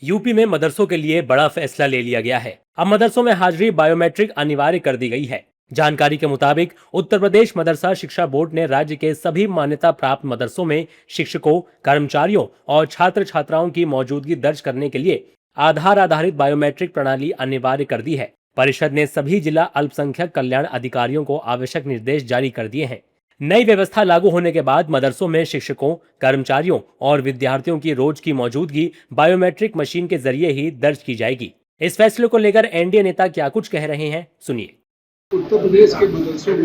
UP में मदरसों के लिए बड़ा फैसला ले लिया गया है। अब मदरसों में हाजिरी बायोमेट्रिक अनिवार्य कर दी गई है। जानकारी के मुताबिक उत्तर प्रदेश मदरसा शिक्षा बोर्ड ने राज्य के सभी मान्यता प्राप्त मदरसों में शिक्षकों, कर्मचारियों और छात्र छात्राओं की मौजूदगी दर्ज करने के लिए आधार आधारित बायोमेट्रिक प्रणाली अनिवार्य कर दी है। परिषद ने सभी जिला अल्पसंख्यक कल्याण अधिकारियों को आवश्यक निर्देश जारी कर दिए हैं। नई व्यवस्था लागू होने के बाद मदरसों में शिक्षकों, कर्मचारियों और विद्यार्थियों की रोज की मौजूदगी बायोमेट्रिक मशीन के जरिए ही दर्ज की जाएगी। इस फैसले को लेकर एनडीए नेता क्या कुछ कह रहे हैं, सुनिए। उत्तर प्रदेश के मदरसों में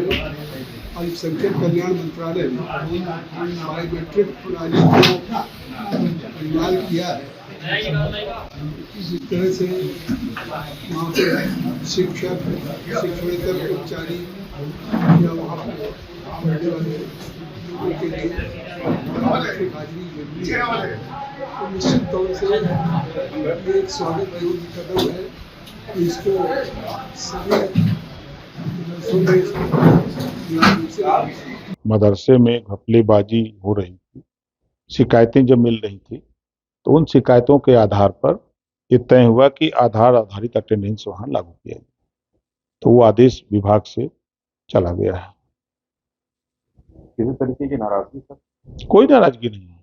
अल्पसंख्यक कल्याण मंत्रालय ने बायोमेट्रिक प्रणाली को अनिवार्य किया है। जिस तरह से वहाँ पे शिक्षक, शिक्षणेतर कर्मचारी या वहाँ पढ़ने वाले के लिए बायोमेट्रिक हाजिरी जरूरी है, तो निश्चित तौर से ये एक स्वागत योग्य कदम है। इसको सभी मदरसे में घपलेबाजी हो रही थी, शिकायतें जब मिल रही थी तो उन शिकायतों के आधार पर ये तय हुआ कि आधार आधारित अटेंडेंस वहां लागू किया जाए। तो वो आदेश विभाग से चला गया है। किसी तरीके की नाराजगी सर? कोई नाराजगी नहीं है।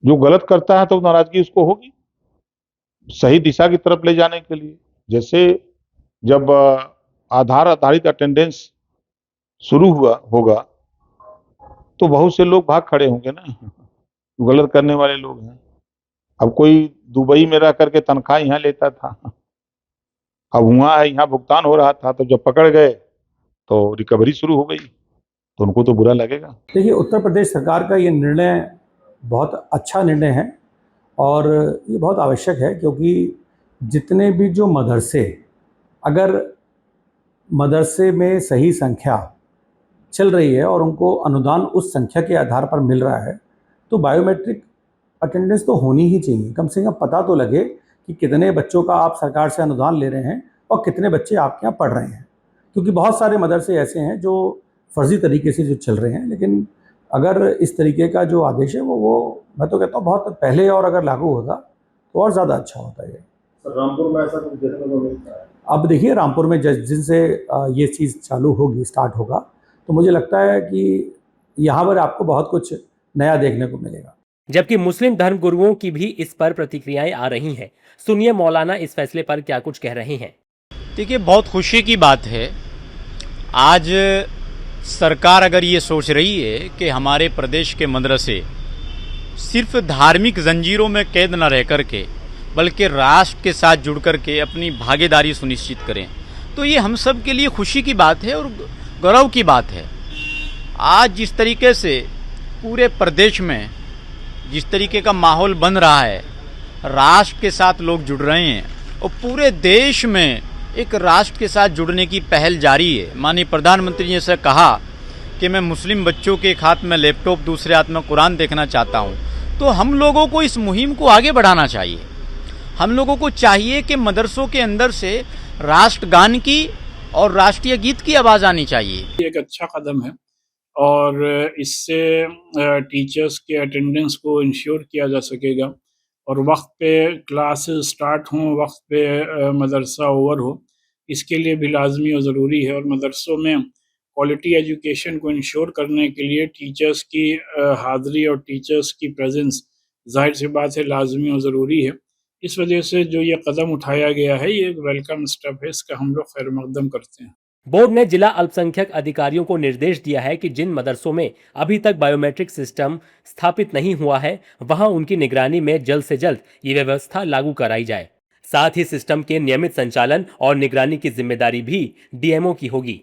जो गलत करता है तो नाराजगी उसको होगी, सही दिशा की तरफ ले जाने के लिए। जैसे जब आधार आधारित अटेंडेंस शुरू होगा तो बहुत से लोग भाग खड़े होंगे ना, गलत करने वाले लोग हैं। अब कोई दुबई में रह करके तनख्वाह यहाँ लेता था, अब हुआ है यहाँ भुगतान हो रहा था, तो जब पकड़ गए तो रिकवरी शुरू हो गई, तो उनको तो बुरा लगेगा। देखिए, उत्तर प्रदेश सरकार का ये निर्णय बहुत अच्छा निर्णय है और ये बहुत आवश्यक है, क्योंकि जितने भी जो मदरसे, अगर मदरसे में सही संख्या चल रही है और उनको अनुदान उस संख्या के आधार पर मिल रहा है, तो बायोमेट्रिक अटेंडेंस तो होनी ही चाहिए। कम से कम पता तो लगे कि कितने बच्चों का आप सरकार से अनुदान ले रहे हैं और कितने बच्चे आपके यहाँ पढ़ रहे हैं, क्योंकि बहुत सारे मदरसे ऐसे हैं जो फर्जी तरीके से जो चल रहे हैं। लेकिन अगर इस तरीके का जो आदेश है वो मैं तो कहता हूँ बहुत पहले और अगर लागू होता तो और ज़्यादा अच्छा होता है। रामपुर में ऐसा कुछ देखने को मिलता है? अब देखिए, रामपुर में जिनसे ये चीज़ चालू होगी, स्टार्ट होगा, तो मुझे लगता है कि यहाँ पर आपको बहुत कुछ नया देखने को मिलेगा। जबकि मुस्लिम धर्म गुरुओं की भी इस पर प्रतिक्रियाएं आ रही हैं। सुनिए मौलाना इस फैसले पर क्या कुछ कह रहे हैं। देखिए, बहुत खुशी की बात है। आज सरकार अगर ये सोच रही है कि हमारे प्रदेश के मदरसे सिर्फ धार्मिक जंजीरों में कैद न रह करके बल्कि राष्ट्र के साथ जुड़ करके अपनी भागीदारी सुनिश्चित करें, तो ये हम सब के लिए खुशी की बात है और गौरव की बात है। आज जिस तरीके से पूरे प्रदेश में जिस तरीके का माहौल बन रहा है, राष्ट्र के साथ लोग जुड़ रहे हैं और पूरे देश में एक राष्ट्र के साथ जुड़ने की पहल जारी है। माननीय प्रधानमंत्री ने ऐसा कहा कि मैं मुस्लिम बच्चों के एक हाथ में लैपटॉप, दूसरे हाथ में कुरान देखना चाहता हूँ। तो हम लोगों को इस मुहिम को आगे बढ़ाना चाहिए। हम लोगों को चाहिए कि मदरसों के अंदर से राष्ट्रगान की और राष्ट्रीय गीत की आवाज़ आनी चाहिए। एक अच्छा कदम है और इससे टीचर्स के अटेंडेंस को इंश्योर किया जा सकेगा और वक्त पे क्लासेस स्टार्ट हों, वक्त पे मदरसा ओवर हो, इसके लिए भी लाजमी और ज़रूरी है। और मदरसों में क्वालिटी एजुकेशन को इंश्योर करने के लिए टीचर्स की हाज़िरी और टीचर्स की प्रेजेंस जाहिर सी बात है लाजमी और ज़रूरी है। इस वजह से जो ये कदम उठाया गया है, ये एक वेलकम स्टेप है, इसका हम लोग खैर मकदम करते हैं। बोर्ड ने जिला अल्पसंख्यक अधिकारियों को निर्देश दिया है कि जिन मदरसों में अभी तक बायोमेट्रिक सिस्टम स्थापित नहीं हुआ है, वहां उनकी निगरानी में जल्द से जल्द ये व्यवस्था लागू कराई जाए। साथ ही सिस्टम के नियमित संचालन और निगरानी की जिम्मेदारी भी डीएमओ की होगी।